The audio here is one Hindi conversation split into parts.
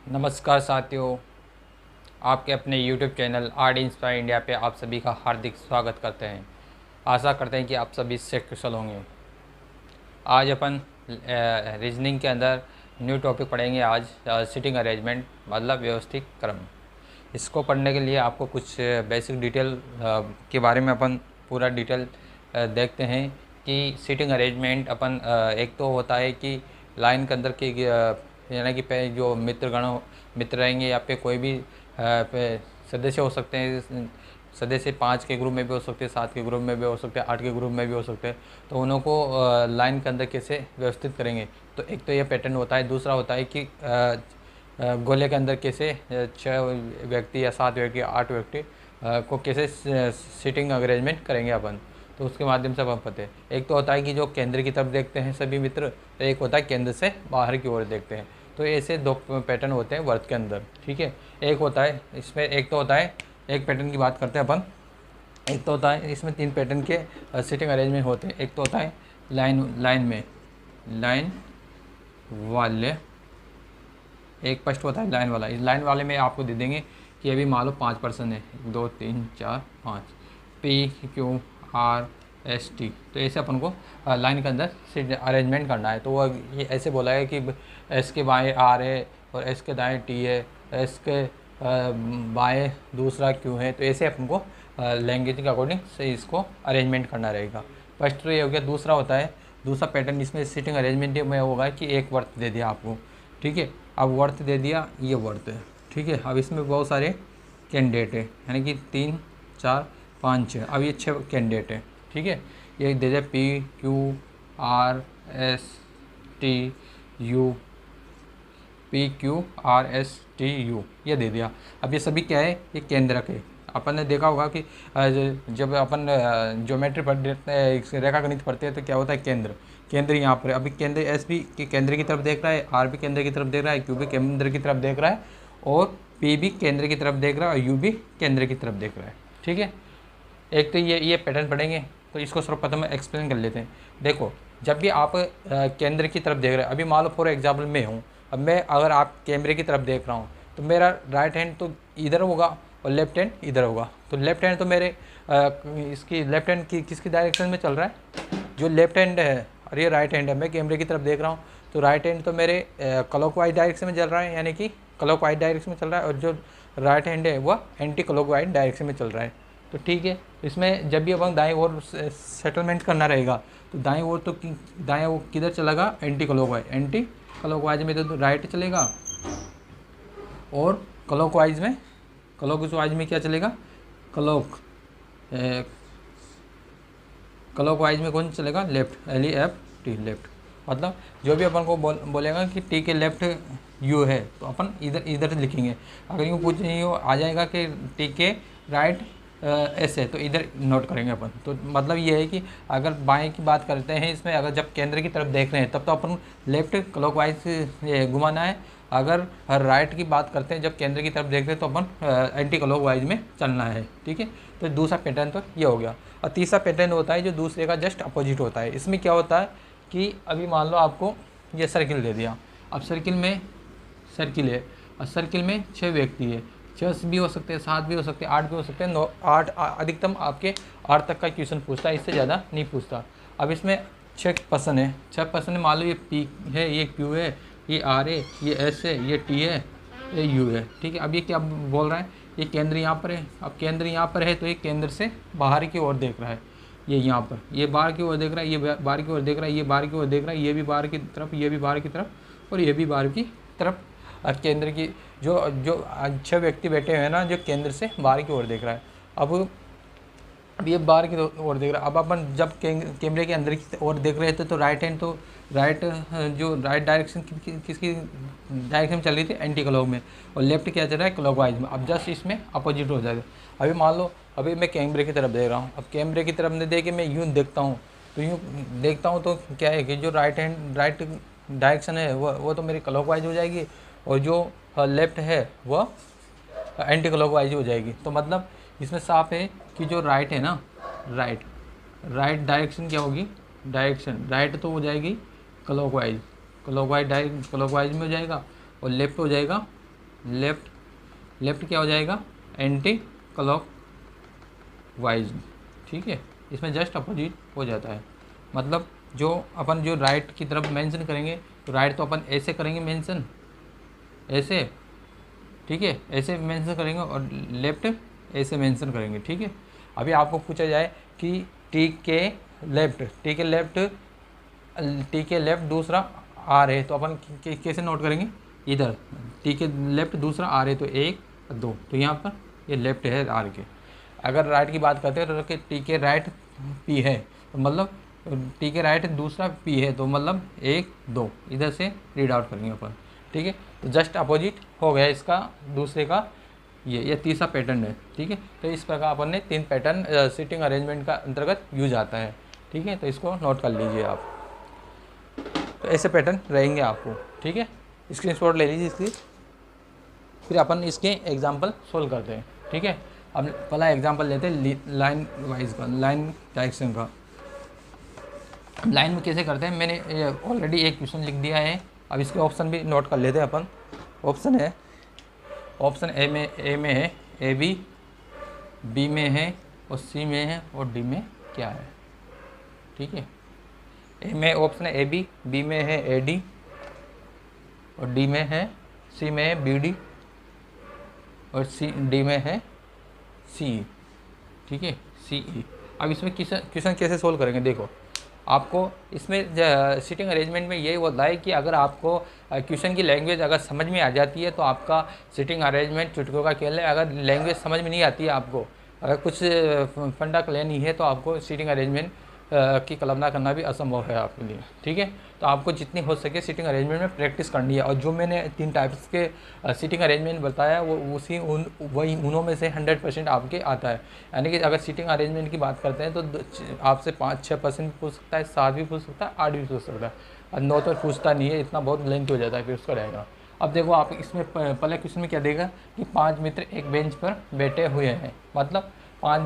नमस्कार साथियों, आपके अपने YouTube channel art inspire India पे आप सभी का हार्दिक स्वागत करते हैं। आशा करते हैं कि आप सभी से कुशल होंगे। आज अपन रीजनिंग के अंदर न्यू टॉपिक पढ़ेंगे। आज सिटिंग अरेंजमेंट मतलब व्यवस्थित क्रम। इसको पढ़ने के लिए आपको कुछ बेसिक डिटेल के बारे में अपन पूरा डिटेल देखते हैं कि सीटिंग अरेंजमेंट अपन एक तो होता है कि लाइन के अंदर की यानी कि पे जो मित्र रहेंगे या पे कोई भी सदस्य हो सकते हैं। सदस्य 5 के ग्रुप में भी हो सकते हैं, 7 के ग्रुप में भी हो सकते हैं, 8 के ग्रुप में भी हो सकते हैं। तो उन्हों को लाइन के अंदर कैसे व्यवस्थित करेंगे, तो एक तो ये पैटर्न होता है। दूसरा होता है कि गोले के अंदर कैसे 6 व्यक्ति या 7 व्यक्ति 8 व्यक्ति को कैसे सीटिंग अरेंजमेंट करेंगे अपन। तो उसके माध्यम से अपन पते हैं। एक तो होता है कि जो केंद्र की तरफ देखते हैं सभी मित्र, तो एक होता है केंद्र से बाहर की ओर देखते हैं। तो ऐसे दो पैटर्न होते हैं वर्त के अंदर, ठीक है। एक होता है इसमें, एक तो होता है, एक पैटर्न की बात करते हैं अपन। एक तो होता है इसमें 3 पैटर्न के सीटिंग अरेंजमेंट होते हैं। एक तो होता है लाइन वाले, एक फर्स्ट होता है लाइन वाला। इस लाइन वाले में आपको दे देंगे कि अभी मान लो 5 पर्सन है, 1 2 3 4 5, P Q R S T. तो ऐसे अपन को लाइन के अंदर सीट अरेंजमेंट करना है। तो वो ये ऐसे बोला है कि एस के बाएँ आर है और एस के दाएँ टी है, एस के बाएँ दूसरा क्यू है। तो ऐसे अपन को लैंग्वेज के अकॉर्डिंग से इसको अरेंजमेंट करना रहेगा। फर्स्ट तो ये हो गया। दूसरा होता है, दूसरा पैटर्न इसमें सीटिंग अरेंजमेंट में होगा कि एक वर्थ दे दिया आपको, ठीक है। अब वर्थ दे दिया, ये वर्थ है, ठीक है। अब इसमें बहुत सारे कैंडिडेट है, यानी कि 3 4 5 6। अब ये 6 कैंडिडेट है, ठीक है। ये दे दिया P Q R S T U, P Q R S T U, ये दे दिया। अब ये सभी क्या है, ये केंद्रक है। अपन ने देखा होगा कि जब अपन ज्योमेट्री पढ़ते हैं, रेखा गणित पढ़ते हैं, तो क्या होता है केंद्र यहाँ पर। अभी केंद्र एस भी केंद्र की तरफ देख रहा है, आर भी केंद्र की तरफ देख रहा है, क्यू भी केंद्र की तरफ देख रहा है, और पी भी केंद्र की तरफ देख रहा है, और यू भी केंद्र की तरफ देख रहा है, ठीक है। एक तो ये पैटर्न पढ़ेंगे। तो इसको सर्वप्रथम एक्सप्लेन कर लेते हैं। देखो, जब भी आप केंद्र की तरफ देख रहे हैं, अभी मान लो फॉर एग्जाम्पल मैं हूँ, अब मैं अगर आप कैमरे की तरफ देख रहा हूँ, तो मेरा राइट हैंड तो इधर होगा और लेफ्ट हैंड इधर होगा। तो लेफ्ट हैंड तो मेरे इसकी लेफ्ट हैंड की किसकी डायरेक्शन में चल रहा है, जो लेफ्ट हैंड है, और ये राइट हैंड है। मैं कैमरे की तरफ देख रहा हूँ, तो राइट हैंड तो मेरे क्लॉकवाइज डायरेक्शन में चल रहा है, यानी कि क्लॉकवाइज डायरेक्शन में चल रहा है, और जो राइट हैंड है वह एंटी क्लॉकवाइज डायरेक्शन में चल रहा है। तो ठीक है, इसमें जब भी अपन दाएं ओर सेटलमेंट करना रहेगा, तो दाएं ओर तो दाएं ओर किधर चलेगा, एंटी क्लॉकवाइज में तो राइट चलेगा, और क्लॉकवाइज में क्या चलेगा, क्लॉकवाइज में कौन चलेगा, left, L E F T, left. मतलब जो भी अपन को बोलेगा कि टी के लेफ्ट यू है, तो अपन इधर लिखेंगे। अगर यूँ यूँ आ जाएगा कि टी के राइट एस है, तो इधर नोट करेंगे अपन। तो मतलब ये है कि अगर बाएं की बात करते हैं इसमें, अगर जब केंद्र की तरफ देख रहे हैं तब तो अपन लेफ्ट क्लॉकवाइज घुमाना है। अगर राइट की बात करते हैं, जब केंद्र की तरफ देख रहे हैं, तो अपन एंटी क्लॉकवाइज में चलना है, ठीक है। तो दूसरा पैटर्न तो ये हो गया। और तीसरा पैटर्न होता है जो दूसरे का जस्ट अपोजिट होता है। इसमें क्या होता है कि अभी मान लो आपको ये सर्किल दे दिया। अब सर्किल है, और सर्किल में 6 व्यक्ति है। 6 भी हो सकते हैं, 7 भी हो सकते हैं, 8 भी हो सकते हैं, 9 8 अधिकतम आपके 8 तक का क्वेश्चन पूछता है, इससे ज़्यादा नहीं पूछता। अब इसमें 6 पर्सन है, 6 पर्सन है। मान लो ये पी है, ये क्यू है, ये आर है, ये एस है, ये टी है, ये यू है, ठीक है। अब ये क्या बोल रहा है, ये केंद्र यहाँ पर है। अब केंद्र यहाँ पर है, तो ये केंद्र से बाहर की ओर देख रहा है। ये यहाँ पर, ये बाहर की ओर देख रहा है, ये बाहर की ओर देख रहा है, ये बाहर की ओर देख रहा है, ये भी बाहर की तरफ, ये भी बाहर की तरफ, और ये भी बाहर की तरफ। केंद्र की जो 6 व्यक्ति बैठे हुए हैं ना, जो केंद्र से बाहर की ओर देख रहा है। अब ये बाहर की ओर देख रहा है। अब अपन जब कैमरे के अंदर की ओर देख रहे थे, तो राइट हैंड तो राइट डायरेक्शन किसकी डायरेक्शन में चल रही थी, एंटी क्लॉक में, और लेफ्ट क्या चल रहा है, क्लॉकवाइज में। अब जस्ट इसमें अपोजिट हो जाएगा। अभी मान लो अभी मैं कैमरे की तरफ देख रहा हूँ। अब कैमरे की तरफ नहीं देख के मैं यूँ देखता हूँ, तो यूँ देखता हूँ तो क्या है कि जो राइट डायरेक्शन है वो तो मेरी क्लॉकवाइज हो जाएगी, और जो लेफ्ट है वह एंटी क्लॉकवाइज हो जाएगी। तो मतलब इसमें साफ है कि जो राइट है ना, राइट डायरेक्शन क्या होगी, डायरेक्शन राइट तो हो जाएगी क्लॉकवाइज में हो जाएगा, और लेफ्ट हो जाएगा लेफ्ट क्या हो जाएगा, एंटी क्लॉक वाइज, ठीक है। इसमें जस्ट अपोजिट हो जाता है। मतलब जो अपन जो राइट की तरफ मेंशन करेंगे तो राइट तो अपन ऐसे करेंगे मेंशन, ऐसे, ठीक है, ऐसे मेंशन करेंगे, और लेफ्ट ऐसे मेंशन करेंगे, ठीक है। अभी आपको पूछा जाए कि टी के लेफ्ट दूसरा आर है, तो अपन कैसे नोट करेंगे, इधर टी के लेफ्ट दूसरा आर है तो 1 2, तो यहाँ पर ये लेफ्ट है आर के। अगर राइट की बात करते हैं तो टी के राइट पी है, तो मतलब टी के राइट दूसरा पी है, तो मतलब 1 2 इधर से रीड आउट करेंगे अपन, ठीक है। तो जस्ट अपोजिट हो गया इसका दूसरे का, ये तीसरा पैटर्न है, ठीक है। तो इस प्रकार अपन ने 3 पैटर्न सीटिंग अरेंजमेंट का अंतर्गत यूज आता है, ठीक है। तो इसको नोट कर लीजिए आप। तो ऐसे पैटर्न रहेंगे आपको, ठीक है। स्क्रीनशॉट ले लीजिए इसकी, फिर अपन इसके एग्जाम्पल सोल्व करते हैं, ठीक है। अब पहला एग्जाम्पल लेते हैं लाइन वाइज का, लाइन डायरेक्शन का। लाइन में कैसे करते हैं, मैंने ऑलरेडी एक क्वेश्चन लिख दिया है। अब इसके ऑप्शन भी नोट कर लेते हैं अपन। ऑप्शन ए में है ए बी में है, और सी में है, और डी में क्या है, ठीक है। ए में ऑप्शन है ए बी में है ए डी, और डी में है, सी में है बी डी, और डी में है सी, ठीक है, सी ई। अब इसमें क्वेश्चन कैसे सोल्व करेंगे, देखो आपको इसमें सीटिंग अरेंजमेंट में यही होता है कि अगर आपको क्वेश्चन की लैंग्वेज अगर समझ में आ जाती है तो आपका सीटिंग अरेंजमेंट चुटकियों का खेल है। अगर लैंग्वेज समझ में नहीं आती है आपको, अगर कुछ फंडा क्लियर नहीं है, तो आपको सीटिंग अरेंजमेंट की कल्पना करना भी असंभव है आपके लिए, ठीक है। तो आपको जितनी हो सके सीटिंग अरेंजमेंट में प्रैक्टिस करनी है। और जो मैंने 3 टाइप्स के सीटिंग अरेंजमेंट बताया वो वही उनों में से 100% आपके आता है। यानी कि अगर सीटिंग अरेंजमेंट की बात करते हैं तो आपसे 5-6% पूछ सकता है, 7 भी पूछ सकता है, 8 भी पूछ सकता है, और 9 तो पूछता नहीं है, इतना बहुत लेंथ हो जाता है फिर उसका रहेगा। अब देखो आप इसमें पहले क्वेश्चन में क्या देगा कि 5 मित्र एक बेंच पर बैठे हुए हैं, मतलब 5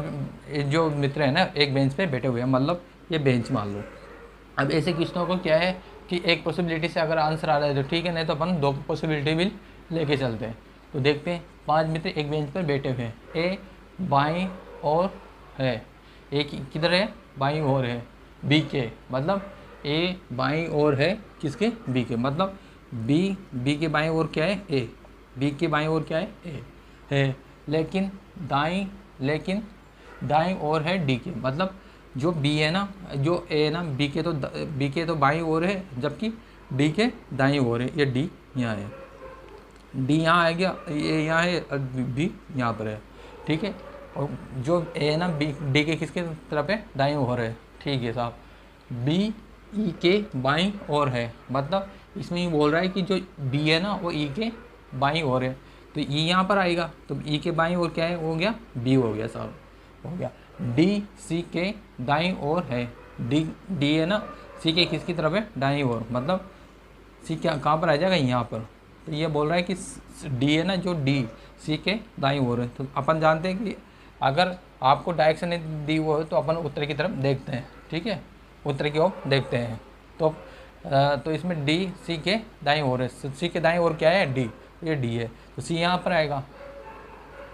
जो मित्र हैं ना एक बेंच पे बैठे हुए हैं, मतलब ये बेंच मान लो। अब ऐसे क्वेश्चनों को क्या है कि एक पॉसिबिलिटी से अगर आंसर आ रहा है तो ठीक है, नहीं तो अपन 2 पॉसिबिलिटी भी लेके चलते हैं। तो देखते हैं 5 मित्र एक बेंच पर बैठे हुए हैं, ए बाईं ओर है, ए किधर है, बाईं ओर है, बी के, मतलब ए बाईं ओर है किसके, बी के, मतलब बी के बाईं ओर क्या है, ए, बी के बाईं ओर क्या है, ए है, लेकिन दाईं ओर है डी के, मतलब जो बी है ना, जो ए है ना, बी के तो बाईं ओर है, जबकि डी के दाईं ओर है। ये डी यहाँ है, डी यहाँ आ गया, ये यहाँ है, और बी यहाँ पर है, ठीक है। और जो ए है ना डी के किसके तरफ है, दाईं ओर है, ठीक है साहब। बी ई के बाईं ओर है, मतलब इसमें ये बोल रहा है कि जो बी है ना वो ई के बाईं ओर है, तो ई यहाँ पर आएगा, तो ई के बाईं ओर क्या है, हो गया बी, हो गया साहब, हो गया। डी सी के दाईं ओर है, डी है ना सी के किसकी तरफ है, दाईं ओर, मतलब सी क्या कहाँ पर आ जाएगा, यहाँ पर। तो ये बोल रहा है कि डी है ना, जो डी सी के दाईं ओर है। तो अपन जानते हैं कि अगर आपको डायरेक्शन नहीं दी हुई हो तो अपन उत्तर की तरफ देखते हैं, ठीक है, उत्तर की ओर देखते हैं। तो इसमें डी सी के दाईं ओर है, सी के दाईं ओर क्या है, डी, ये डी है, तो सी यहाँ पर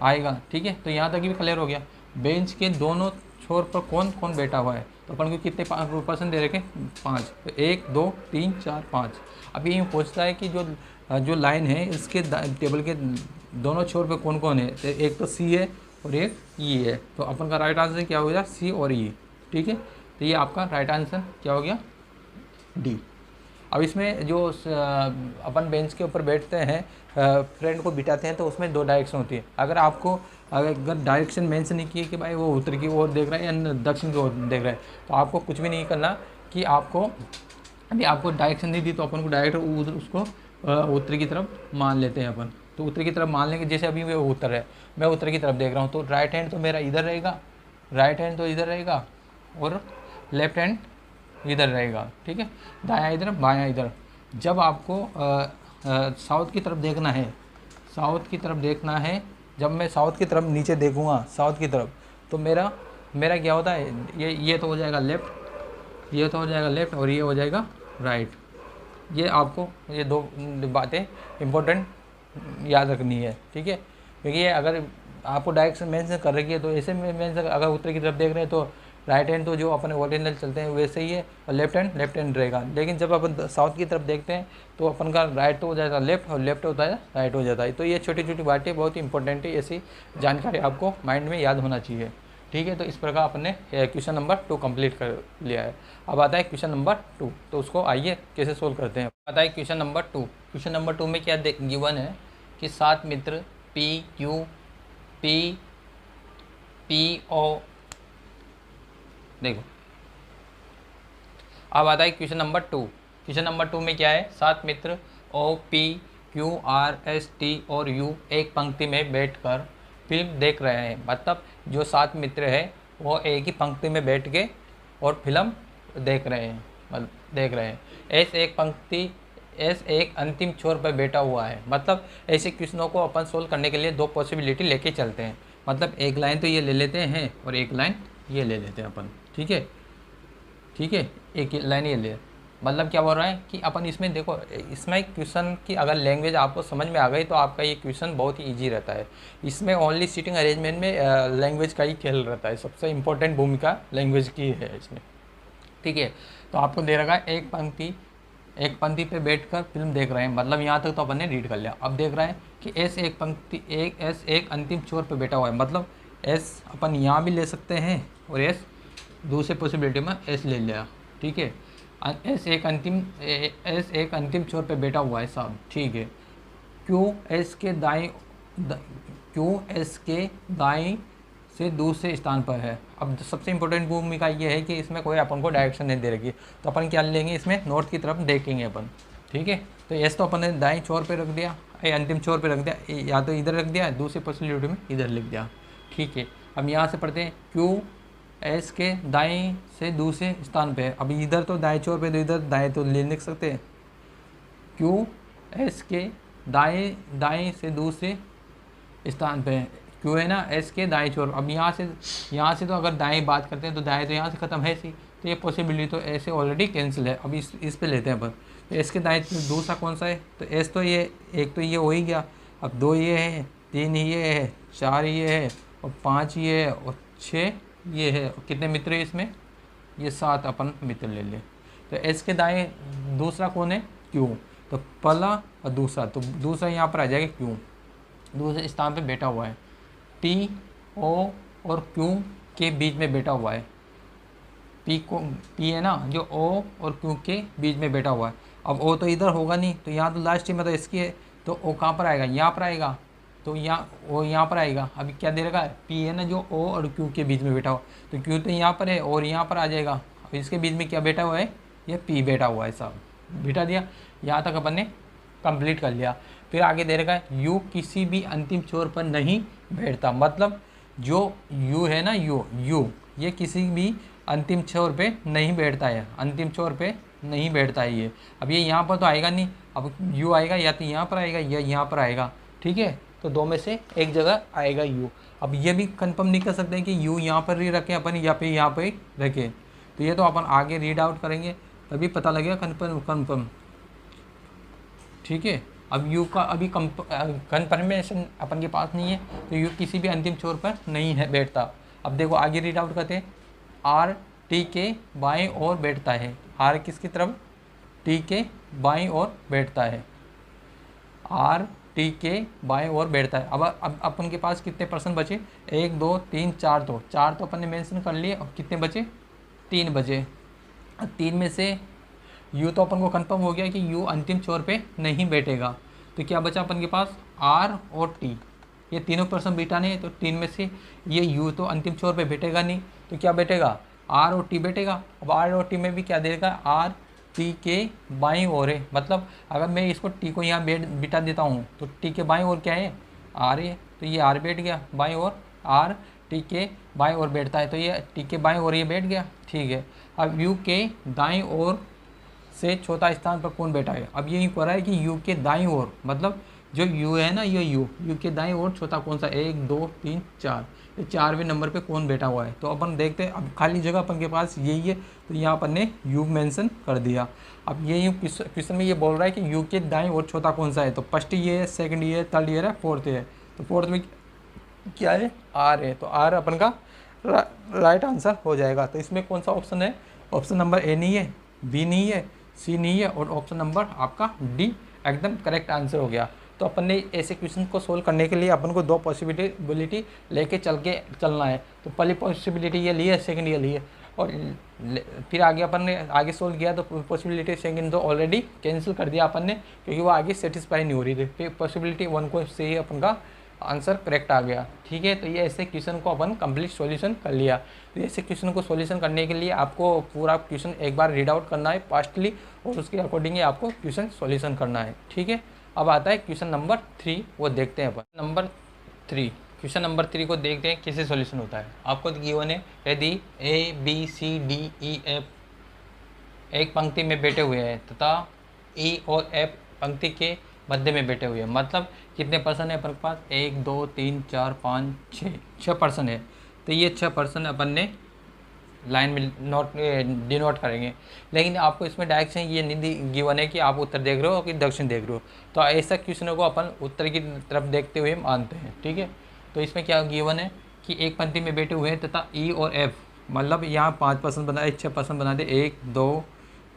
आएगा, ठीक है। तो यहाँ तक भी क्लियर हो गया। बेंच के दोनों छोर पर कौन कौन बैठा हुआ है, तो अपन को कितने परसेंट दे रखे, 5, तो 1 2 3 4 5। अभी ये पूछता है कि जो लाइन है इसके टेबल के दोनों छोर पे कौन कौन है, तो एक तो सी है और एक ई है, तो अपन का राइट आंसर क्या हो गया, सी और ई, ठीक है। तो ये आपका राइट आंसर क्या हो गया, डी। अब इसमें जो अपन बेंच के ऊपर बैठते हैं, फ्रेंड को बिठाते हैं, तो उसमें 2 डायरेक्शन होती है। अगर डायरेक्शन मेंशन नहीं किए कि भाई वो उत्तर की ओर देख रहा है या दक्षिण की ओर देख रहा है, तो आपको कुछ भी नहीं करना कि आपको डायरेक्शन नहीं दी तो अपन को डायरेक्ट उसको उत्तर की तरफ मान लेते हैं अपन। तो उत्तर की तरफ मान लेंगे, जैसे अभी वो उत्तर है, मैं उत्तर की तरफ देख रहा हूँ, तो राइट हैंड तो मेरा इधर रहेगा, और लेफ्ट हैंड इधर रहेगा, ठीक है, दायां इधर बायां इधर। जब आपको साउथ की तरफ देखना है, जब मैं साउथ की तरफ नीचे देखूंगा, साउथ की तरफ, तो मेरा क्या होता है, ये तो हो जाएगा लेफ़्ट, ये तो हो जाएगा लेफ़्ट, और ये हो जाएगा राइट। ये आपको ये 2 बातें इम्पोर्टेंट याद रखनी है, ठीक है। क्योंकि ये अगर आपको डायरेक्शन मेंशन कर रखी है तो ऐसे में मेंशन, अगर उत्तर की तरफ देख रहे हैं तो राइट हैंड तो जो अपने ओरिजिनल चलते हैं वैसे ही है, और लेफ्ट हैंड रहेगा। लेकिन जब अपन साउथ की तरफ देखते हैं तो अपन का राइट तो हो जाएगा लेफ्ट, और लेफ्ट होता है राइट हो जाता है। तो ये छोटी छोटी बातें बहुत ही इंपॉर्टेंट है, ऐसी जानकारी आपको माइंड में याद होना चाहिए, ठीक है। तो इस प्रकार अपने क्वेश्चन नंबर 2 कंप्लीट कर लिया है। अब आता है क्वेश्चन नंबर 2, तो उसको आइए कैसे सोल्व करते हैं। आता है क्वेश्चन नंबर 2। क्वेश्चन नंबर 2 में क्या गिवन है कि 7 मित्र P Q P P O, देखो अब आता है क्वेश्चन नंबर 2। क्वेश्चन नंबर 2 में क्या है, 7 मित्र O P Q R S T और यू एक पंक्ति में बैठकर फिल्म देख रहे हैं। मतलब जो 7 मित्र हैं वो एक ही पंक्ति में बैठ के और फिल्म देख रहे हैं, मतलब देख रहे हैं। एस एक अंतिम छोर पर बैठा हुआ है। मतलब ऐसे क्वेश्चनों को अपन सोल्व करने के लिए 2 पॉसिबिलिटी लेके चलते हैं। मतलब एक लाइन तो ये ले लेते हैं और एक लाइन ये ले लेते हैं अपन, ठीक है, ठीक है। एक लाइन ये ले, मतलब क्या बोल रहा है कि अपन इसमें देखो, इसमें क्वेश्चन की अगर लैंग्वेज आपको समझ में आ गई तो आपका ये क्वेश्चन बहुत ही इजी रहता है। इसमें ओनली सीटिंग अरेंजमेंट में लैंग्वेज का ही खेल रहता है, सबसे इंपॉर्टेंट भूमिका लैंग्वेज की है इसमें, ठीक है। तो आपको दे रखा है एक पंक्ति पे बैठकर फिल्म देख रहे हैं, मतलब यहाँ तक तो अपन ने रीड कर लिया। अब देख रहे हैं कि एस एक अंतिम छोर पे बैठा हुआ है। मतलब एस अपन यहाँ भी ले सकते हैं और एस दूसरे पॉसिबिलिटी में एस ले लिया, ठीक है। एस एक अंतिम छोर पे बैठा हुआ है साहब, ठीक है। क्यू एस के दाएं से दूसरे स्थान पर है। अब सबसे इंपॉर्टेंट भूमिका ये है कि इसमें कोई अपन को डायरेक्शन नहीं दे रखी, तो अपन क्या लेंगे, इसमें नॉर्थ की तरफ देखेंगे अपन, ठीक है। तो एस तो अपन ने दाएं छोर पे रख दिया, अंतिम छोर पे रख दिया, या तो इधर रख दिया, दूसरी पॉसिबिलिटी में इधर लिख दिया, ठीक है। अब यहाँ से पढ़ते हैं क्यू एस के दाएं से दूसरे स्थान पे है। अब इधर तो दाएं छोर पे, तो इधर दाएं तो लिख सकते हैं, क्यू एस के दाएं से दूसरे स्थान पे है। क्यों है ना, एस के दाएं छोर। अब यहाँ से तो अगर दाएं बात करते हैं तो दाएं तो यहाँ से ख़त्म है सी, तो ये पॉसिबिलिटी तो ऐसे ऑलरेडी कैंसिल है। अब इस पे लेते हैं अपन, तो एस के दाएं दूसरा कौन सा है, तो एस तो ये एक तो ये हो ही गया। अब 2 ये है, 3 ये है, 4 ये है, और 5 ये है, और 6 ये है। और कितने मित्र है इसमें, ये 7 अपन मित्र ले लें। तो एस के दाएँ दूसरा कौन है, क्यू। तो पहला और दूसरा, तो दूसरा यहाँ पर आ जाएगा क्यू, दूसरे स्थान पे बैठा हुआ है। पी ओ और क्यू के बीच में बैठा हुआ है। पी है ना जो ओ और क्यू के बीच में बैठा हुआ है। अब ओ तो इधर होगा नहीं, तो यहाँ तो लास्ट में तो इसकी है, तो ओ कहाँ पर आएगा, यहाँ पर आएगा, तो यहाँ ओ यहाँ पर आएगा। अभी क्या दे रखा है, पी है ना जो ओ और क्यू के बीच में बैठा हुआ, तो क्यू तो यहाँ पर है और यहाँ पर आ जाएगा। अब इसके बीच में क्या बैठा हुआ है, ये पी बैठा हुआ है साहब, बिठा दिया। यहाँ तक अपन ने कंप्लीट कर लिया। फिर आगे दे रखा है यू किसी भी अंतिम छोर पर नहीं बैठता। मतलब जो यू है ना, यू ये किसी भी अंतिम छोर पे नहीं बैठता है, अंतिम छोर पे नहीं बैठता है ये। अब ये यहाँ पर तो आएगा नहीं, अब यू आएगा या तो यहाँ पर आएगा या यहाँ पर आएगा, ठीक है। तो 2 में से एक जगह आएगा यू। अब ये भी कंफर्म नहीं कर सकते हैं कि यू यहाँ पर ही रखें अपन या फिर यहाँ पर ही रखें, तो ये तो अपन आगे रीड आउट करेंगे तभी पता लगेगा कन्फर्म, ठीक है। अब यू का अभी कन्फर्मेशन अपन के पास नहीं है, तो यू किसी भी अंतिम छोर पर नहीं है बैठता। अब देखो आगे रीड आउट करते हैं, आर टी के बाएं ओर बैठता है। आर किसकी तरफ, टी के बाएं ओर बैठता है, आर टी के बाएं ओर बैठता है। अब अपन के पास कितने % बचे, 1 2 3 4, तो 4 तो अपन ने मेंशन कर लिए। और कितने बचे, 3 बचे। 3 में से यू तो अपन को कंफर्म हो गया कि यू अंतिम छोर पे नहीं बैठेगा, तो क्या बचा अपन के पास, आर और टी। ये तीनों % बिठाने हैं, तो 3 में से ये यू तो अंतिम छोर पे बैठेगा नहीं, तो क्या बैठेगा, आर और टी बैठेगा। अब आर और टी में भी क्या देगा, आर टी के बाईं ओर है। मतलब अगर मैं इसको टी को यहाँ बिठा देता हूँ तो टी के बाईं ओर क्या है, आर है, तो ये आर बैठ गया बाईं ओर, आर टी के बाईं ओर बैठता है, तो ये टी के बाईं ओर ये बैठ गया, ठीक है। अब यू के दाईं ओर से चौथा स्थान पर कौन बैठा है। अब ये कह रहा है कि यू के दाईं ओर, मतलब जो यू है ना, ये यू के दाएं ओर छोटा कौन सा, 1 2 3 4, ये 4वें नंबर पे कौन बैठा हुआ है। तो अपन देखते हैं, अब खाली जगह अपन के पास यही है, तो यहाँ अपन ने यू मेंशन कर दिया। अब ये क्वेश्चन में ये बोल रहा है कि यू के दाएं ओर छोटा कौन सा है, तो फर्स्ट ये है, सेकंड ये है, थर्ड ये है, फोर्थ है। तो फोर्थ में क्या है, आर है, तो आर अपन का राइट आंसर हो जाएगा। तो इसमें कौन सा ऑप्शन है, ऑप्शन नंबर ए नहीं है, बी नहीं है, सी नहीं है, और ऑप्शन नंबर आपका डी एकदम करेक्ट आंसर हो गया। तो अपन ने ऐसे क्वेश्चन को सोल्व करने के लिए अपन को दो पॉसिबिलिटी लेके चलना है। तो पहली पॉसिबिलिटी ये ली है, सेकंड ये ली है, और फिर आगे अपन ने आगे सोल्व किया तो पॉसिबिलिटी सेकंड तो ऑलरेडी कैंसिल कर दिया अपन ने, क्योंकि वो आगे सेटिस्फाई नहीं हो रही थी। फिर पॉसिबिलिटी वन को से ही अपन का आंसर करेक्ट आ गया। ठीक है, तो ये ऐसे क्वेश्चन को अपन कंप्लीट सॉल्यूशन कर लिया। तो ऐसे क्वेश्चन को सॉल्यूशन करने के लिए आपको पूरा क्वेश्चन एक बार रीड आउट करना है फास्टली, और उसके अकॉर्डिंग ही आपको क्वेश्चन सॉल्यूशन करना है। ठीक है, अब आता है क्वेश्चन नंबर 3, वो देखते हैं अपन। नंबर 3, क्वेश्चन नंबर 3 को देखते हैं कैसे सॉल्यूशन होता है। आपको गिवन है, यदि A B C D E F एक पंक्ति में बैठे हुए हैं तथा ई और एफ पंक्ति के मध्य में बैठे हुए हैं, मतलब कितने पर्सन है अपन के पास, 1 2 3 4 5 6 पर्सन है। तो ये 6 पर्सन अपन ने लाइन में डिनोट करेंगे। लेकिन आपको इसमें डायरेक्शन ये नहीं गिवन है कि आप उत्तर देख रहे हो कि दक्षिण देख रहे हो, तो ऐसा क्वेश्चनों को अपन उत्तर की तरफ देखते हुए मानते हैं। ठीक है, तो इसमें क्या गिवन है कि एक पंक्ति में बैठे हुए हैं तथा ई और एफ, मतलब यहाँ 5 पर्सन बना 6 पर्सन बना दे, 1 2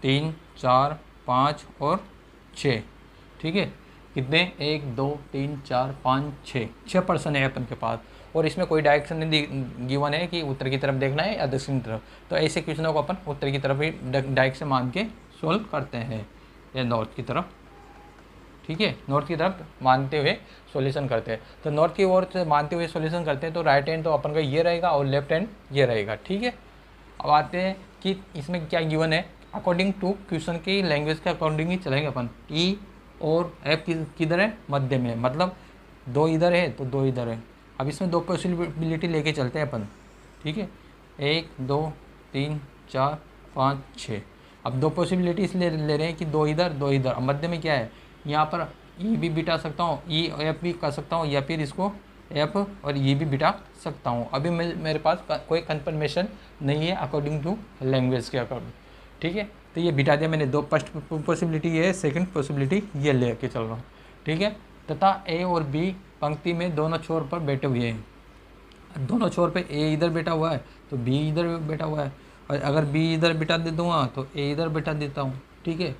3 4 5 और 6। ठीक है, कितने, 1 2 3 4 5 6 पर्सन है अपन के पास, और इसमें कोई डायरेक्शन नहीं गिवन है कि उत्तर की तरफ देखना है या दक्षिण की तरफ। तो ऐसे क्वेश्चनों को अपन उत्तर की तरफ ही डायरेक्शन मान के सोल्व करते हैं, या नॉर्थ की तरफ। ठीक है, नॉर्थ की तरफ मानते हुए सॉल्यूशन करते हैं। तो नॉर्थ की ओर से मानते हुए सॉल्यूशन करते हैं, तो राइट हैंड तो अपन का ये रहेगा और लेफ्ट हैंड ये रहेगा। ठीक है, अब आते हैं कि इसमें क्या गिवन है। अकॉर्डिंग टू क्वेश्चन की लैंग्वेज के अकॉर्डिंग ही चलेंगे अपन। ई और एफ किधर है, मध्य में, मतलब 2 इधर है तो 2 इधर है। अब इसमें 2 पॉसिबिलिटी लेके चलते हैं अपन। ठीक है, 1 2 3 4 5 6। अब 2 पॉसिबिलिटी इसलिए ले रहे हैं कि 2 इधर 2 इधर। अब मध्य में क्या है, यहाँ पर ई भी बिठा सकता हूँ, ई एफ भी कर सकता हूँ, या फिर इसको एफ और ई भी बिठा सकता हूँ। अभी मेरे पास कोई कन्फर्मेशन नहीं है अकॉर्डिंग टू लैंग्वेज के अकॉर्डिंग। ठीक है, तो ये बिठा दिया मैंने। 2 फर्स्ट पॉसिबिलिटी ये है, सेकंड पॉसिबिलिटी ये लेके चल रहा हूँ। ठीक है, तथा ए और बी पंक्ति में दोनों छोर पर बैठे हुए हैं। दोनों छोर पे ए इधर बैठा हुआ है तो बी इधर बैठा हुआ है, और अगर बी इधर बिठा दे दूँगा तो ए इधर बैठा देता हूँ। ठीक है,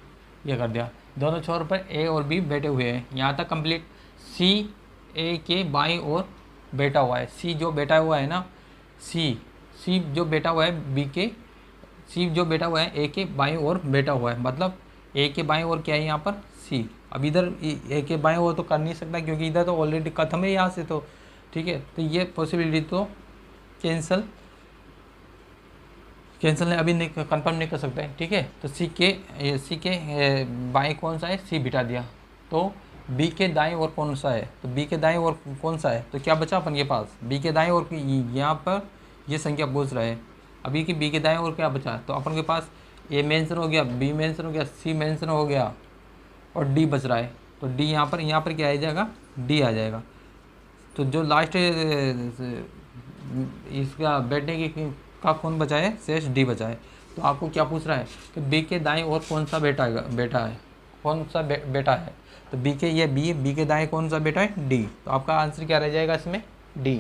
ये कर दिया। दोनों छोर पर ए और बी बैठे हुए हैं, यहाँ तक कंप्लीट। सी ए के बाईं ओर बैठा हुआ है, सी जो बैठा हुआ है ना, सी जो बैठा हुआ है बी के, सी जो बैठा हुआ है ए के बाईं ओर बैठा हुआ है, मतलब ए के बाईं ओर क्या है यहाँ पर, सी। अब इधर ए के बाईं ओर तो कर नहीं सकता, क्योंकि इधर तो ऑलरेडी खत्म है यहाँ से तो। ठीक है, तो ये पॉसिबिलिटी तो कैंसिल है, अभी नहीं कंफर्म नहीं कर सकते हैं। ठीक है, तो सी के बाएं कौन सा है, सी बिठा दिया। तो बी के दाएं ओर कौन सा है, तो बी के दाएं ओर कौन सा है, तो क्या बचा अपन के पास, बी के दाएं ओर यहाँ पर ये संख्या पूछ रहा है। अभी कि बी के दाएं ओर क्या बचा, तो अपन के पास ए मेंशन हो गया, बी मेंशन हो गया, सी मेंशन हो गया, और डी बच रहा है। तो डी यहाँ पर क्या आ जाएगा, डी आ जाएगा। तो जो लास्ट इसका बैठने की का कौन बचा है, शेष डी बचा है। तो आपको क्या पूछ रहा है कि बी के दाएं ओर कौन सा बेटा है, कौन सा बेटा है, तो बी के ये बी के दाएं कौन सा बेटा है, डी। तो आपका आंसर क्या रह जाएगा इसमें, डी।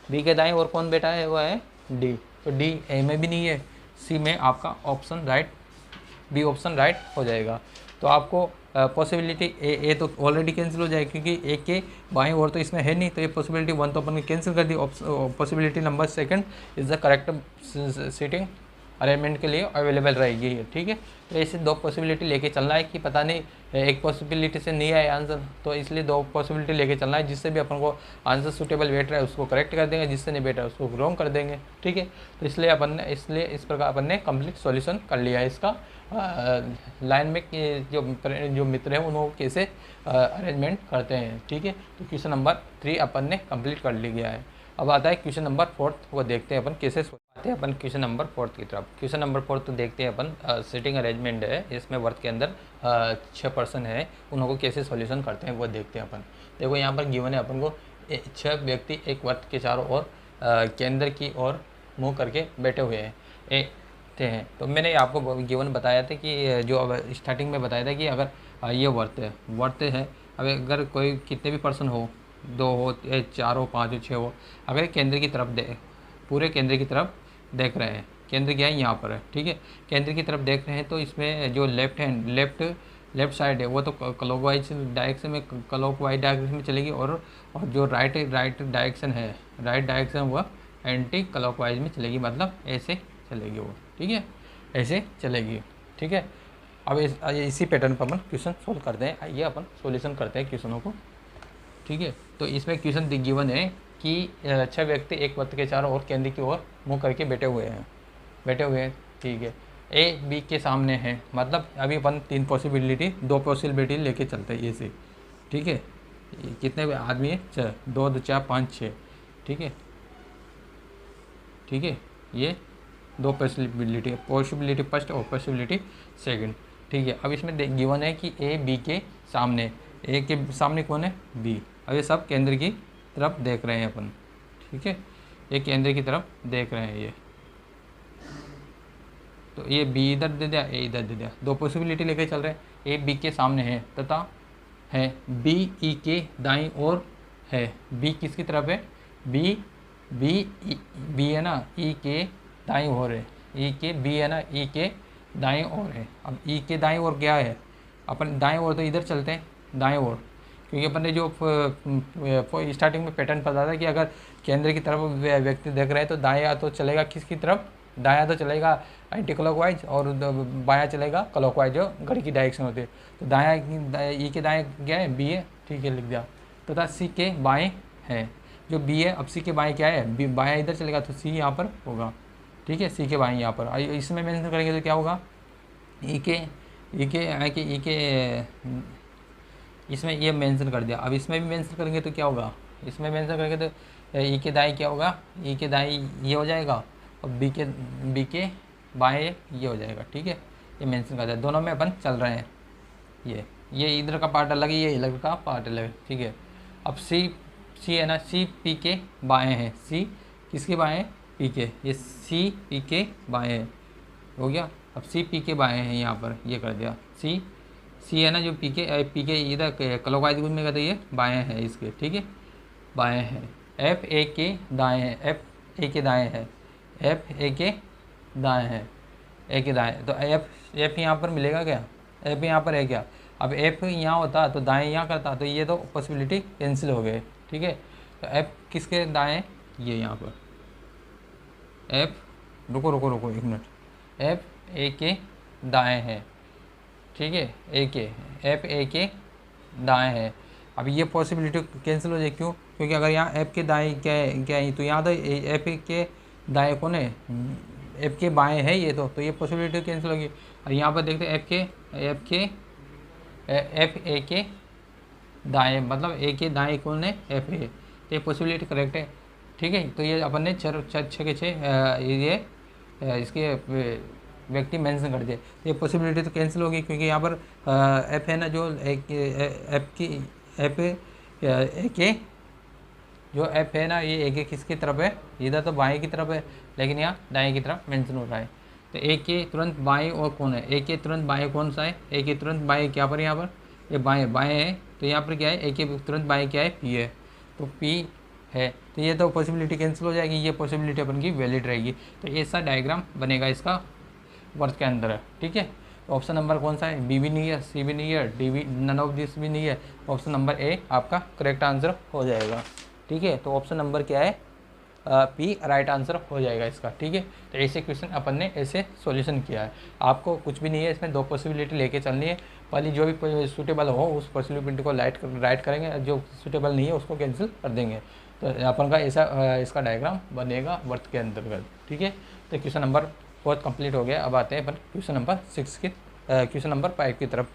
बी के दाएं ओर कौन बेटा है, वो है डी। तो डी ए में भी नहीं है, सी में आपका option right, B option right हो जाएगा। तो आपको पॉसिबिलिटी ए तो ऑलरेडी कैंसिल हो जाएगी, क्योंकि ए के बाएं ओर तो इसमें है नहीं, तो ये पॉसिबिलिटी 1 तो अपन ने कैंसिल कर दी। Possibility number 2 is the correct seating arrangement के लिए अवेलेबल रहेगी। ठीक है, तो ऐसे 2 पॉसिबिलिटी लेके चलना है कि पता नहीं एक पॉसिबिलिटी से नहीं आए आंसर, तो इसलिए 2 पॉसिबिलिटी लेके चलना है, जिससे भी अपन को आंसर सूटेबल बैठ रहा है उसको करेक्ट कर देंगे, जिससे नहीं बैठ रहा है उसको रॉन्ग कर देंगे। ठीक है, तो इसलिए इस प्रकार अपन ने कंप्लीट सॉल्यूशन कर लिया है इसका। लाइन में जो मित्र हैं उनको कैसे अरेंजमेंट करते हैं। ठीक है, तो क्वेश्चन नंबर 3 अपन ने कंप्लीट कर लिया है। अब आता है क्वेश्चन नंबर 4 वो देखते हैं अपन कैसे आते हैं अपन क्वेश्चन नंबर 4 की तरफ। क्वेश्चन नंबर 4 तो देखते हैं अपन सिटिंग अरेंजमेंट है, इसमें वर्थ के अंदर 6 पर्सन है, उन लोगों को कैसे सॉल्यूशन करते हैं वो देखते हैं अपन। देखो यहाँ पर गिवन है अपन को 6 व्यक्ति एक वर्थ के चारों ओर केंद्र की ओर मुँह करके बैठे हुए हैं हैं। तो मैंने आपको गिवन बताया था कि जो अब स्टार्टिंग में बताया था कि अगर ये वर्थ है, अब अगर कोई कितने भी पर्सन हो, 2 हो, 4 हो, 5 हो, 6 हो, अगर केंद्र की तरफ पूरे केंद्र की तरफ देख रहे हैं, केंद्र क्या है यहाँ पर है, ठीक है, केंद्र की तरफ देख रहे हैं, तो इसमें जो लेफ्ट साइड है वो तो क्लॉकवाइज डायरेक्शन में डायरेक्शन में चलेगी, और जो राइट डायरेक्शन है, राइट डायरेक्शन वो एंटी क्लॉकवाइज में चलेगी, मतलब ऐसे चलेगी वो, ठीक है, ऐसे चलेगी, ठीक है। अब इसी पैटर्न पर अपन क्वेश्चन सोल्व करते हैं, ये अपन सॉल्यूशन करते हैं क्वेश्चनों को, ठीक है। तो इसमें क्वेश्चन गिवन है कि 6 व्यक्ति एक वृत्त के चारों ओर केंद्र की ओर मुँह करके बैठे हुए हैं, ठीक है। ए बी के सामने है, मतलब अभी अपन 2 पॉसिबिलिटी लेके चलते हैं ऐसे, ठीक है। कितने आदमी है? 6, 2 2 4 5 6, ठीक है, ये 2 पॉसिबिलिटी फर्स्ट और पॉसिबिलिटी सेकंड, ठीक है। अब इसमें गिवन है कि ए बी के सामने, ए के सामने कौन है? बी। अब ये सब केंद्र की तरफ देख रहे हैं अपन, ठीक है, ये केंद्र की तरफ देख रहे हैं ये, तो ये बी इधर दे दिया, ए इधर दे दिया, 2 पॉसिबिलिटी लेके चल रहे हैं। ए बी के सामने है तथा है बी ई के दाईं ओर है, बी किसकी तरफ है? बी है ना, ई के दाईं ओर है, ई के बी है ना, ई के दाईं ओर है। अब ई के दाईं ओर क्या है? अपन दाईं ओर तो इधर चलते हैं, दाईं ओर, क्योंकि अपन ने जो स्टार्टिंग में पैटर्न पता था कि अगर केंद्र की तरफ व्यक्ति देख रहे हैं तो दायां तो चलेगा किसकी तरफ? दायां तो चलेगा एंटी क्लॉकवाइज, और बायां चलेगा क्लॉकवाइज, जो घड़ी की डायरेक्शन होती है। तो दायां ई के दाएं क्या है? बी है, ठीक है, लिख दिया। तथा सी के बाएं है, जो बी है, अब सी के बाएं क्या है? बी, बायां इधर चलेगा तो सी यहाँ पर होगा, ठीक है, सी के बाएं यहाँ पर। इसमें मेंशन करेंगे तो क्या होगा? ई के इसमें ये मेंशन कर दिया। अब इसमें भी मेंशन करेंगे तो क्या होगा? इसमें मेंशन करेंगे तो ई के दाएं क्या होगा? ई के दाएं ये हो जाएगा, और बी के बाएं ये हो जाएगा, ठीक है, ये मेंशन कर दिया। दोनों में अपन चल रहे हैं, ये इधर का पार्ट अलग है, ये इधर का पार्ट अलग है, ठीक है। अब सी है ना, सी पी के बाएँ है, सी किसके बाएँ? पी के, ये सी पी के बाएँ है, हो गया। अब सी पी के बाएँ हैं, यहाँ पर ये कर दिया, सी है ना, जो पी के इधर क्लॉकवाइज में कहते ये बाएँ हैं इसके, ठीक है, बाएँ हैं। एफ ए के दाएँ हैं, एफ ए के दाएँ हैं, एफ ए के दाएँ हैं, ए के दाएँ, तो एफ यहाँ पर मिलेगा क्या? एफ यहाँ पर है क्या? अब एफ यहाँ होता तो दाएँ यहाँ करता, तो ये तो पॉसिबिलिटी कैंसिल हो गए, ठीक है। तो एफ किसके दाएँ? ये यहाँ पर एफ, रुको 1 मिनट, एफ ए के दाएँ हैं, ठीक है, ए के, एफ ए के दाएँ हैं। अब ये पॉसिबिलिटी कैंसिल हो जाए, क्यों? क्योंकि अगर यहाँ एफ के दाएँ क्या है तो यहाँ तो एफ के दाएँ कौन है? एफ के बाएँ है ये, तो ये पॉसिबिलिटी कैंसिल होगी। और यहाँ पर देखते हैं एफ ए के दाएँ, मतलब ए के दाएँ कौन है? एफ ए, तो ये पॉसिबिलिटी करेक्ट है, ठीक है। तो ये अपन ने 6 के 6 ये इसके व्यक्ति मेंशन कर दिए, तो ये पॉसिबिलिटी तो कैंसिल होगी, क्योंकि यहाँ पर एफ है ना, जो एफ ए के जो एफ है ना, ये ए के किसकी तरफ है? इधर तो बाएं की तरफ है, लेकिन यहाँ दाएं की तरफ मेंशन हो रहा है। तो ए के तुरंत बाएं और कौन है? ए के तुरंत बाएं कौन सा है? ए के तुरंत बाएं क्या पर? यहाँ पर ये बाएं है, तो यहाँ पर क्या है? ए के तुरंत बाएं क्या है? पी है, तो पी है, तो ये तो पॉसिबिलिटी कैंसिल हो जाएगी, ये पॉसिबिलिटी अपन की वैलिड रहेगी। तो ऐसा डायग्राम बनेगा इसका वर्थ के अंदर है, ठीक है। तो ऑप्शन नंबर कौन सा है? बी भी नहीं है, सी भी नहीं है, डी भी, नन ऑफ दिस भी नहीं है, ऑप्शन नंबर ए आपका करेक्ट आंसर हो जाएगा, ठीक है। तो ऑप्शन नंबर क्या है? पी राइट आंसर हो जाएगा इसका, ठीक है। तो ऐसे क्वेश्चन अपन ने ऐसे सॉल्यूशन किया है। आपको कुछ भी नहीं है इसमें, 2 पॉसिबिलिटी लेके चलनी है, पहले जो भी सूटेबल हो उस पॉसिबिलिटी को राइट करेंगे, जो सूटेबल नहीं है उसको कैंसिल कर देंगे। तो अपन का ऐसा इसका डायग्राम बनेगा वर्थ के अंतर्गत, ठीक है। तो क्वेश्चन नंबर 4 कंप्लीट हो गया। अब आते हैं अपन क्वेश्चन नंबर 6 की क्वेश्चन नंबर 5 की तरफ।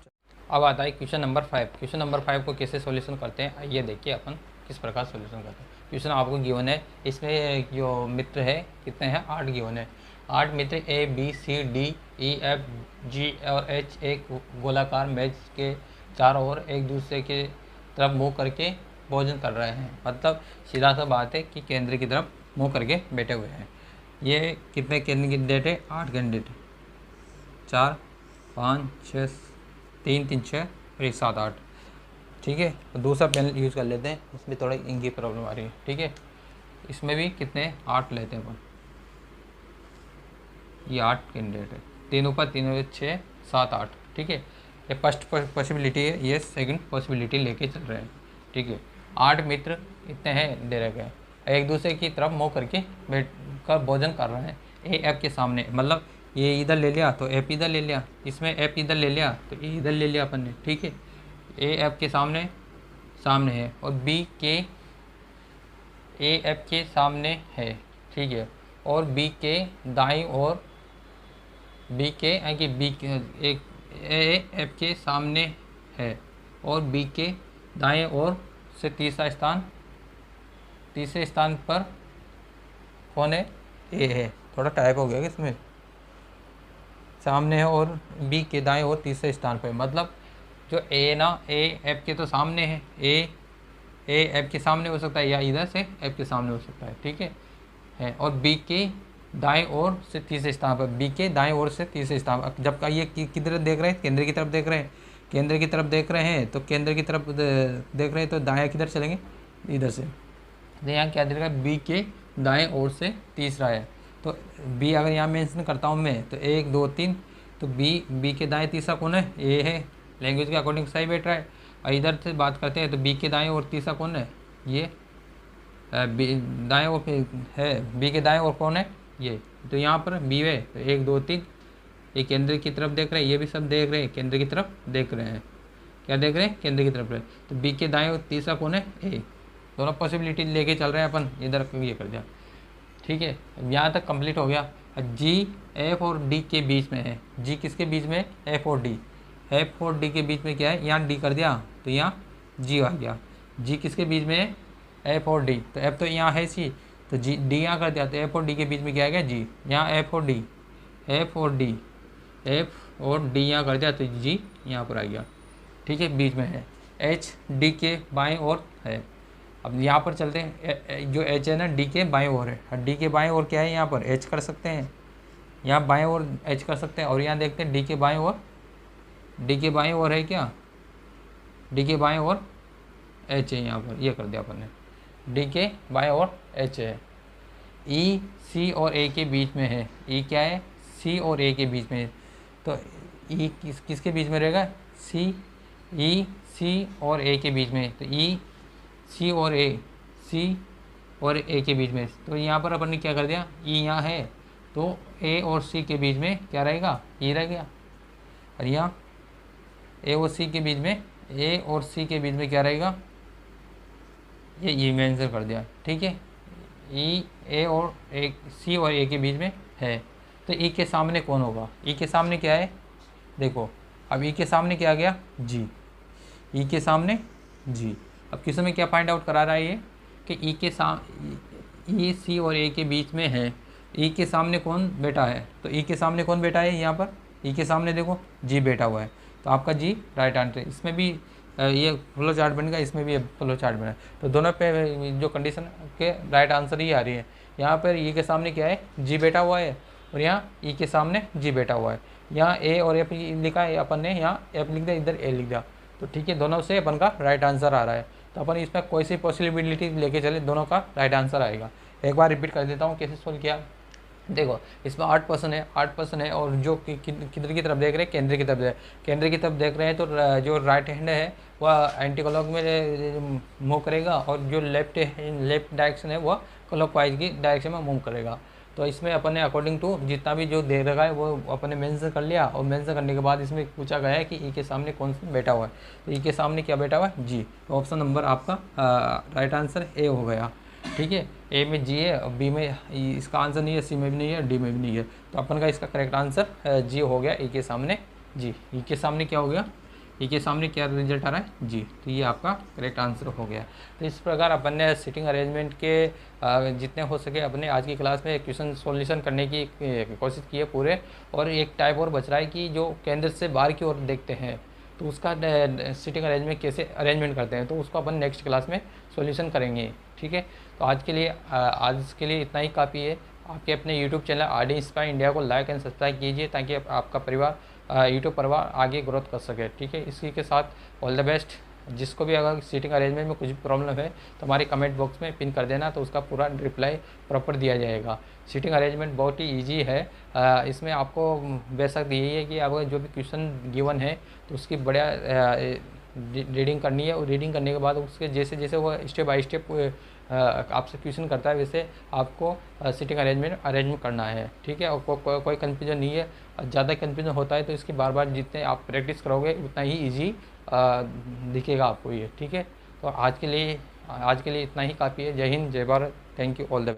अब आता है क्वेश्चन नंबर 5। क्वेश्चन नंबर 5 को कैसे सॉल्यूशन करते हैं ये देखिए अपन। किस प्रकार सोल्यूशन करते हैं। क्वेश्चन आपको गिवन है, इसमें जो मित्र है कितने हैं, 8 गिवन है। 8 मित्र A B C D E F G और एच एक गोलाकार मेज के चारों ओर एक दूसरे के तरफ मुँह करके भोजन कर रहे हैं। मतलब सीधा सा बात है कि केंद्र की तरफ मुँह करके बैठे हुए हैं। ये कितने कैंडिडेट है, 8 कैंडिडेट, 4 5 6 3 3 6 और 1 7 8। ठीक है, तो दूसरा पेन यूज़ कर लेते हैं, इसमें थोड़ा इनकी प्रॉब्लम आ रही है। ठीक है, इसमें भी कितने 8 लेते हैं अपन, ये 8 कैंडिडेट है, 3 ऊपर 3 6 7 8। ठीक है, ये फर्स्ट पॉसिबिलिटी है, ये सेकंड पॉसिबिलिटी लेके चल रहे हैं। ठीक है, 8 मित्र इतने हैं दे रखे हैं, एक दूसरे की तरफ मुँह करके बैठ कर भोजन कर रहे हैं। ए एफ के सामने, मतलब ये इधर ले लिया तो एफ इधर ले लिया, इसमें एफ इधर ले लिया तो ए इधर ले लिया अपन ने। ठीक है, ए एफ के सामने सामने है और बी के ए एफ के सामने है। ठीक है, और बी के दाईं ओर बी के एक ए एफ के सामने है और बी के दाएं ओर से तीसरे स्थान पर कौन है, ए है। थोड़ा टाइप हो गया कि इसमें सामने है और बी के दाएं ओर तीसरे स्थान पर, मतलब जो ए ना ए एफ के तो सामने है, ए एफ के सामने हो सकता है या इधर से एफ के सामने हो सकता है। ठीक है, और बी के दाएं ओर से तीसरे स्थान पर, बी के दाएं ओर से तीसरे स्थान पर। जब का ये किधर देख रहे हैं, केंद्र की तरफ देख रहे हैं, केंद्र की तरफ देख रहे हैं तो केंद्र की तरफ देख रहे हैं तो दाएं किधर चलेंगे, इधर से। तो यहाँ क्या दिखेगा, बी के दाएं ओर से तीसरा है, तो बी अगर यहाँ मेंशन करता हूँ मैं तो 1 2 3, तो बी के दाएं तीसरा कौन है, ए है, लैंग्वेज के अकॉर्डिंग सही बैठ रहा है। और इधर से बात करते हैं तो बी के दाएं ओर तीसरा कौन है, ये दाएं ओर है, बी के दाएं ओर कौन है, ये। तो यहाँ पर बी है तो 1 2 3, ये केंद्र की तरफ देख रहे हैं, ये भी सब देख रहे हैं केंद्र की तरफ देख रहे हैं, क्या देख रहे हैं, केंद्र की तरफ रहे। तो बी के दाएं ओर तीसरा कौन है, ए। दोनों पॉसिबिलिटी लेके चल रहे हैं अपन, इधर ये कर दिया। ठीक है, यहाँ तक कंप्लीट हो गया। जी एफ और डी के बीच में है, जी किसके बीच में, एफ और डी, एफ और डी के बीच में क्या है, यहाँ डी कर दिया तो यहाँ जी आ गया। जी किसके बीच में है, एफ और डी, तो एफ तो यहाँ है सी, तो जी डी यहाँ कर दिया तो एफ और डी के बीच में क्या आ गया, जी। यहाँ एफ और डी यहाँ कर दिया तो जी यहाँ पर आ गया। ठीक है, बीच में है। एच डी के बाएं ओर है। अब यहाँ पर चलते हैं, जो एच है ना डी के बाएं ओर है, डी के बाएं ओर क्या है, यहाँ पर एच कर सकते हैं, यहाँ बाएं ओर एच कर सकते हैं। और यहाँ देखते हैं डी के बाएं ओर है क्या, डी के बाएं ओर एच है, यहाँ पर ये कर दिया अपन ने, डी के बाएं ओर एच है। ई सी और ए के बीच में है, ई क्या है, सी और ए के बीच में है, तो ई किसके बीच में रहेगा, सी, ई सी और ए के बीच में, तो ई सी और ए के बीच में। तो यहाँ पर अपन ने क्या कर दिया, ई यहाँ है तो ए और सी के बीच में क्या रहेगा, ई रह गया। और यहाँ ए और सी के बीच में क्या रहेगा, ये मेंशन कर दिया। ठीक है, ई ए और ए सी और ए के बीच में है, तो ई के सामने कौन होगा, ई के सामने क्या है, देखो अब ई के सामने क्या आ गया, जी, ई के सामने जी। अब किस में क्या फाइंड आउट करा रहा है ये कि ई सी और ए के बीच में है, ई के सामने कौन बैठा है, तो ई के सामने कौन बैठा है, यहाँ पर ई के सामने देखो जी बैठा हुआ है, तो आपका जी राइट आंसर। इसमें भी ये फ्लो चार्ट बनेगा, इसमें भी फ्लो चार्ट बना है, तो दोनों पे जो कंडीशन के राइट आंसर ही आ रही है। यहाँ पर ई के सामने क्या है, जी बैठा हुआ है, और यहाँ ई के सामने जी बैठा हुआ है। यहाँ ए और एफ लिखा है अपन ने, यहाँ एफ लिख दिया, इधर ए लिख दिया, तो ठीक है, दोनों से अपन का राइट आंसर आ रहा है। तो अपन इसमें कोई सी पॉसिबिलिटी लेके चले, दोनों का राइट आंसर आएगा। एक बार रिपीट कर देता हूँ कैसे सोल्व किया। देखो इसमें 8% है और जो किधर की तरफ देख रहे हैं, केंद्र की तरफ देख रहे हैं, तो जो राइट हैंड है वह एंटी क्लॉक में मूव करेगा, और जो लेफ्ट डायरेक्शन है वह क्लॉकवाइज की डायरेक्शन में मूव करेगा। तो इसमें अपन ने अकॉर्डिंग टू जितना भी जो दे रखा है वो अपन ने मेंशन कर लिया, और मेंशन करने के बाद इसमें पूछा गया है कि ई के सामने कौन सा बैठा हुआ है, तो ई के सामने क्या बैठा हुआ है, जी। तो ऑप्शन नंबर आपका राइट आंसर ए हो गया। ठीक है, ए में जी है, बी में इसका आंसर नहीं है, सी में भी नहीं है, डी में भी नहीं है, तो अपन का इसका करेक्ट आंसर जी हो गया, ई के सामने जी। ई के सामने क्या हो गया, के सामने क्या रिजल्ट आ रहा है जी, तो ये आपका करेक्ट आंसर हो गया। तो इस प्रकार अपन ने सीटिंग अरेंजमेंट के जितने हो सके अपने आज की क्लास में क्वेश्चन सॉल्यूशन करने की कोशिश की है पूरे। और एक टाइप और बच रहा है कि जो केंद्र से बाहर की ओर देखते हैं तो उसका सीटिंग अरेंजमेंट कैसे अरेंजमेंट करते हैं, तो उसको अपन नेक्स्ट क्लास में सॉल्यूशन करेंगे। ठीक है, तो आज के लिए इतना ही काफ़ी है। आपके अपने YouTube channel RD inspire India को लाइक एंड सब्सक्राइब कीजिए ताकि आपका परिवार यूट्यूब परिवार आगे ग्रोथ कर सके। ठीक है, इसी के साथ ऑल द बेस्ट। जिसको भी अगर सीटिंग अरेंजमेंट में कुछ भी प्रॉब्लम है तो हमारे कमेंट बॉक्स में पिन कर देना, तो उसका पूरा रिप्लाई प्रॉपर दिया जाएगा। सीटिंग अरेंजमेंट बहुत ही ईजी है। इसमें आपको बेशक यही है कि आपको जो भी क्वेश्चन गिवन है तो उसकी बढ़िया रीडिंग करनी है, और रीडिंग करने के बाद उसके जैसे जैसे वो स्टेप बाय स्टेप आपसे क्वेश्चन करता है वैसे आपको सीटिंग अरेंजमेंट करना है। ठीक है, और कोई कन्फ्यूजन नहीं है। ज़्यादा कन्फ्यूजन होता है तो इसकी बार बार जितने आप प्रैक्टिस करोगे उतना ही ईजी दिखेगा आपको ये। ठीक है, तो आज के लिए इतना ही काफ़ी है। जय हिंद, जय Bharat, thank you, all the